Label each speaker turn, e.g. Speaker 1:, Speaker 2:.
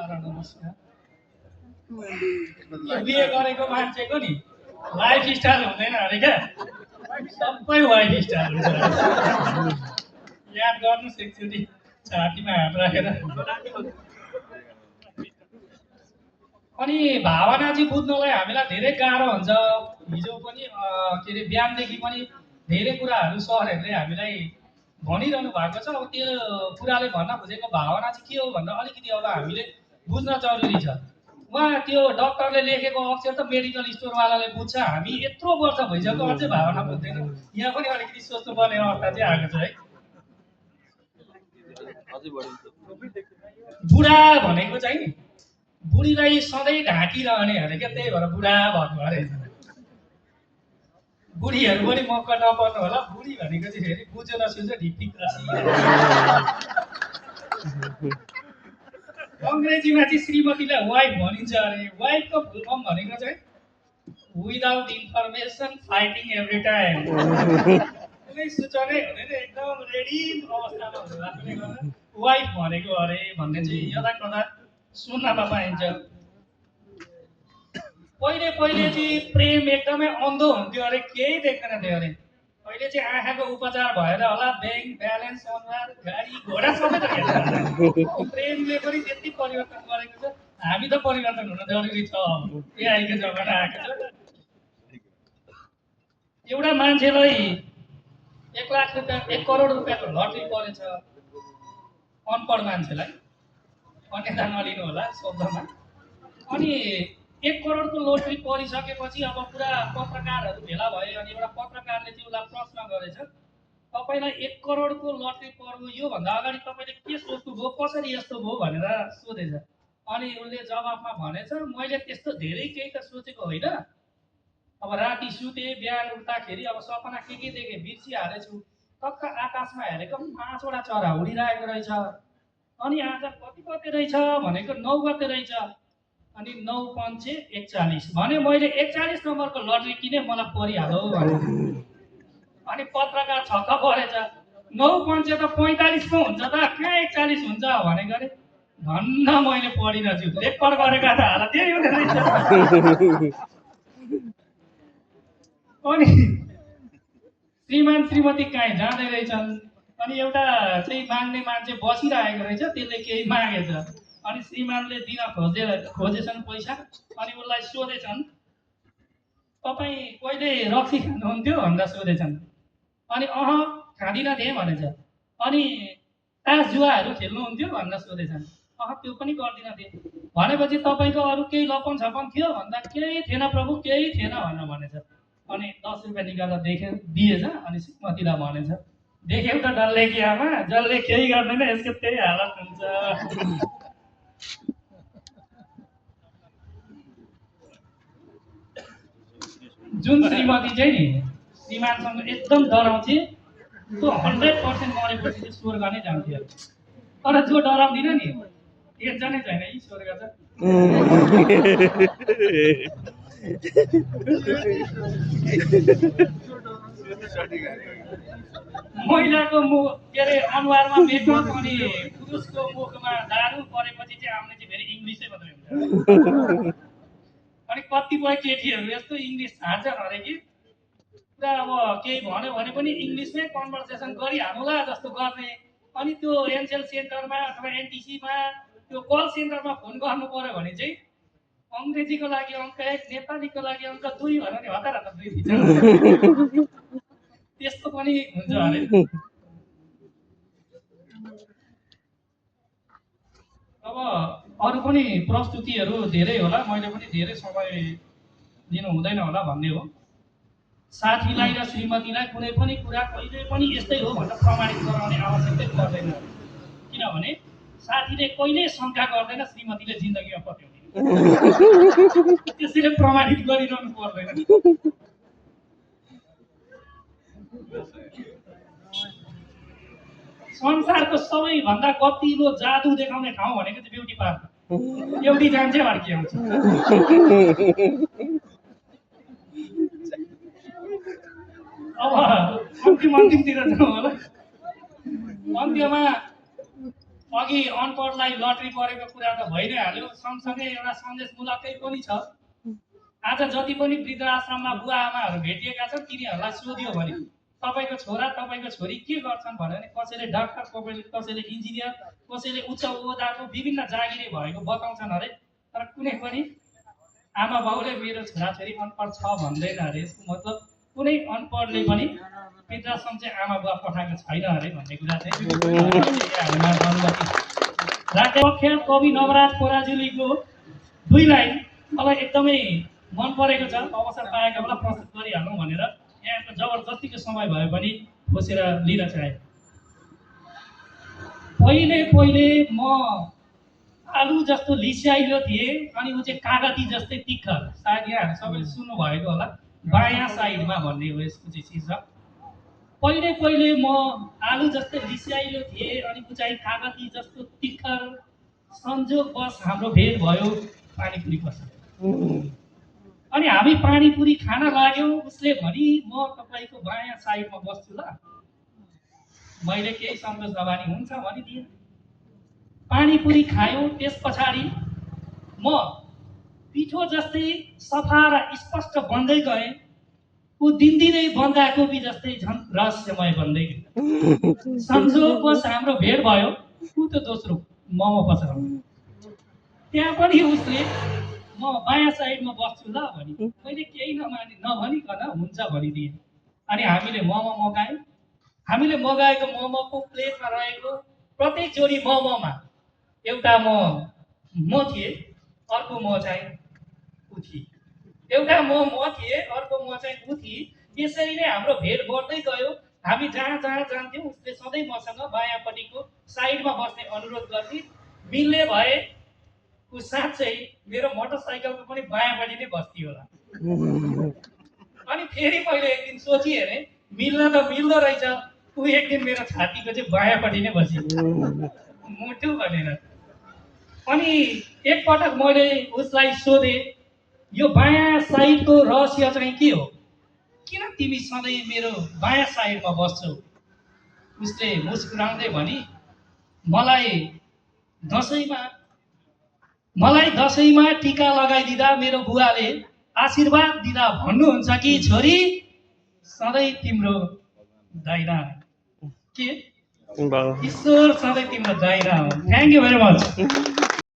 Speaker 1: नमस्कार। बिहे गरेको मान्छेको नि लाइफ स्टाइल हुँदैन अरे क्या, सबै वाइफ स्टाइल हुन्छ। याद गर्नुहोस् एकचोटि छातीमा हात राखेर। अनि भावना चाहिँ बुझ्नलाई हामीलाई धेरै गाह्रो हुन्छ। हिजो पनि के अरे बिहानदेखि पनि धेरै कुराहरू सरहरूले हामीलाई भनिरहनु भएको छ। अब त्यो कुराले भन्न खोजेको भावना चाहिँ के हो भन्दा अलिकति अब हामीले बुझ्न जरुरी छ। उहाँ त्यो डक्टरले लेखेको अक्षर त मेडिकल स्टोरवालाले बुझ्छ, हामी यत्रो वर्ष भइसक्यो अझै भावना बुझ्दैन। यहाँ पनि अलिकति सोच्नुपर्ने अवस्था चाहिँ आएको छ है। बुढा भनेको चाहिँ नि बुढीलाई सधैँ ढाकिरहने अरे क्या, त्यही भएर बुढा भन्नु अरे। बुढीहरू पनि मक्क नपर्नु होला, बुढी भनेको चाहिँ फेरि बुझ्यो नसुझ्यो ढिपिक। अङ्ग्रेजीमा चाहिँ श्रीमतीलाई वाइफ भनिन्छ अरे। वाइफको फुल फर्म भनेको चाहिँ without information fighting every time. कुनै सूचनै हुँदैन, एकदम रेडी अवस्थामा हुनु भएकोले गर्दा वाइफ भनेको अरे भन्ने चाहिँ यदाकदा सुन्नमा पाइन्छ। पहिले पहिले चाहिँ प्रेम एकदमै अन्धो हुन्थ्यो अरे, केही देख्दैन थियो अरे। अहिले चाहिँ आँखाको उपचार भएर होला, ब्याङ्क ब्यालेन्स अनुहार गाडी घोडा सबै त हेर्छ। प्रेमले पनि त्यति परिवर्तन गरेको छ, हामी त परिवर्तन हुन जरुरी छ। एआईको जमाना आएको छ। एउटा मान्छेलाई 1 लाख रुपियाँ 1 करोड रुपियाँको लटरी परेछ, अनपढ मान्छेलाई, अन्यथा नलिनु होला शब्दमा। अनि 1 करोडको लोटरी परिसकेपछि अब पुरा पत्रकारहरू भेला भए। अनि एउटा पत्रकारले चाहिँ उसलाई प्रश्न गरेछ, तपाईँलाई 1 करोडको लटरी पर्यो, योभन्दा अगाडि तपाईँले के सोच्नुभयो, कसरी यस्तो भयो भनेर सोधेछ। अनि उसले जवाफमा भनेछ, मैले त्यस्तो धेरै केही त सोचेको होइन। अब राति सुते, बिहान उठ्दाखेरि अब सपना के देखेँ बिर्सिहालेछु। टक्क आकाशमा हेरेको 5 वटा चरा उडिरहेको रहेछ। अनि आज कति गते रहेछ भनेको 9 गते रहेछ। अनि 9 5 41 भने मैले 41 नम्बरको लटरी किने, मलाई परिहाल्यो भने। अनि पत्रकार छक्क परेछ, 9 5 त 45 पो हुन्छ त, कहाँ 41 हुन्छ भनेको अरे। धन्न मैले पढिन छु, रेकर्ड गरेका त हाल त्यही हुँदो रहेछ। अनि श्रीमान श्रीमती कहीँ जाँदै रहेछन्। अनि एउटा चाहिँ माग्ने मान्छे बसिरहेको रहेछ, त्यसले केही मागेछ। अनि श्रीमानले दिन खोजेछन् पैसा। अनि उसलाई सोधेछन्, तपाईँ कहिले रक्सी खानुहुन्थ्यो भनेर सोधेछन्। अनि खाँदिनँ थिएँ भनेछ। अनि तास जुवाहरू खेल्नुहुन्थ्यो भनेर सोधेछन्। त्यो पनि गर्दिनँ थिएँ भनेपछि तपाईँको अरू केही लपन छपन थियो भन्दा केही थिएन प्रभु, केही थिएन भनेर भनेछ। अनि 10 रुपियाँ निकालेर दिएछ। अनि श्रीमतीलाई भनेछ, देख्यौ त डल्ले कि आमा, जसले केही गर्दैन यसको त्यही हालत हुन्छ। जुन श्रीमती चाहिँ नि श्रीमानसँग एकदम डराउँथे, त्यो 100% मरेपछि चाहिँ स्वर्ग नै जान्थ्यो। तर जो डराउँदिन नि एकजनै छैन यी स्वर्ग छ। महिलाको मुख के अरे अनुहारमा मेकअप अनि पुरुषको मुखमा दारू परेपछि चाहिँ आउने चाहिँ फेरि इङ्ग्लिसै मात्रै हुन्छ। अनि कतिपय केटीहरू यस्तो इङ्ग्लिस छाड्छन् अरे कि पुरा अब केही भन्यो भने पनि इङ्ग्लिसमै कन्भर्सेसन गरिहाल्नुला जस्तो गर्ने। अनि त्यो एनसेल सेन्टरमा अथवा एनटिसीमा त्यो कल सेन्टरमा फोन गर्नु पर्यो भने चाहिँ अङ्ग्रेजीको लागि अङ्क 1, नेपालीको लागि अङ्क 2 भनेर नि हतार हतार 2 दिन्छ। त्यस्तो पनि हुन्छ अरे। अब अरू पनि प्रस्तुतिहरू धेरै होला, मैले पनि धेरै समय दिनु हुँदैन होला भन्ने हो। साथीलाई र श्रीमतीलाई कुनै पनि कुरा कहिले पनि यस्तै हो भनेर प्रमाणित गराउने आवश्यकता पर्दैन। किनभने साथीले कहिले शङ्का गर्दैन, श्रीमतीले जिन्दगीमा पत्याउँदैन। त्यसैले प्रमाणित गरिरहनु पर्दैन। संसारको सबैभन्दा गतिलो जादु देखाउने ठाउँ भनेको चाहिँ ब्युटी पार्लर। एउटी जान्छे अर्की आउँछ। अब अन्तिमतिर जाउँ होला। अन्त्यमा अघि अनपढलाई लटरी परेको कुरा त भइ नै हाल्यो, सँगसँगै एउटा सन्देशमूलकै पनि छ। आज जति पनि वृद्ध आश्रममा बुवा आमाहरू भेटिएका छन् तिनीहरूलाई सोधियो भने तपाईँको छोरा तपाईँको छोरी के गर्छन् भन्यो भने कसैले डाक्टर, कसैले इन्जिनियर, कसैले उच्च ओहदाको विभिन्न जागिरी भएको बताउँछन् अरे। तर कुनै पनि आमा बाउले मेरो छोराछोरी अनपढ छ भन्दैन अरे। यसको मतलब कुनै अनपढले पनि वृद्धाश्रम चाहिँ आमा बुवा पठाएको छैन अरे भन्ने कुरा चाहिँ राख्दै कवि नवराज पराजुलीको 2 लाइन मलाई एकदमै मन परेको छ। अवसर पाएको बेला प्रस्तुत गरिहाल्नु भनेर यहाँको जबरजस्तीको समय भए पनि खोसेर लिन चाहे। पहिले पहिले म आलु जस्तो लिस्याइलो थिएँ अनि ऊ चाहिँ कागती जस्तै तिखर। सायद यहाँ सबैले सुन्नु भएको होला, बायाँ साइडमा भन्ने हो यसको चाहिँ शीर्षक। पहिले पहिले म आलु जस्तै लिस्याइलो थिएँ अनि ऊ चाहिँ कागती जस्तो तिखर। संयोगवश हाम्रो भेट भयो पानीपुरी पसल। अनि हामी पानीपुरी खान लाग्यौँ। उसले भनी म तपाईँको बायाँ साइडमा बस्छु ल। मैले केही सन्तोष नमानी हुन्छ भनिदिएँ। पानीपुरी खायौँ। त्यस पछाडि म पिठो जस्तै सफा र स्पष्ट बन्दै गएँ। ऊ दिनदिनै बन्दाकोपी जस्तै झन् रहस्यमय बन्दै गयो। संजोगवश हाम्रो भेट भयो। ऊ त दोस्रो मोमो पसलमा। त्यहाँ पनि उसले म बायाँ साइडमा बस्छु ल भनी। मैले केही नभनिकन हुन्छ भनिदिएँ। अनि हामीले मोमो मगायौँ। हामीले मगाएको मोमोको प्लेटमा रहेको प्रत्येक जोडी मोमोमा एउटा म थिएँ, अर्को म चाहिँ ऊ थिएँ। एउटा म थिएँ, अर्को म चाहिँ ऊ थिएँ। त्यसरी नै हाम्रो भेट बढ्दै गयो। हामी जहाँ जहाँ जान्थ्यौँ उसले सधैँ मसँग बायाँपट्टिको साइडमा बस्ने अनुरोध गर्थे। मिल्ने भए ऊ साँच्चै मेरो मोटरसाइकलको पनि बायाँपट्टि नै बस्थ्यो होला। अनि फेरि मैले एक दिन सोचिहेरेँ मिल्न त मिल्दो रहेछ। ऊ एक दिन मेरो छातीको चाहिँ बायाँपट्टि नै बस्यो मुटु भनेर। अनि एकपटक मैले उसलाई सोधेँ यो बायाँ साइडको रहस्य चाहिँ के हो? किन तिमी सधैँ मेरो बायाँ साइडमा बस्छौ? उसले मुस्कुराउँदै भनी मलाई दसैँमा टीका लगाइदिँदा मेरो बुवाले आशीर्वाद दिँदा भन्नुहुन्छ कि छोरी सधैँ तिम्रो दाहिना के ईश्वर सधैँ तिम्रो दाहिना हो। Thank you very much.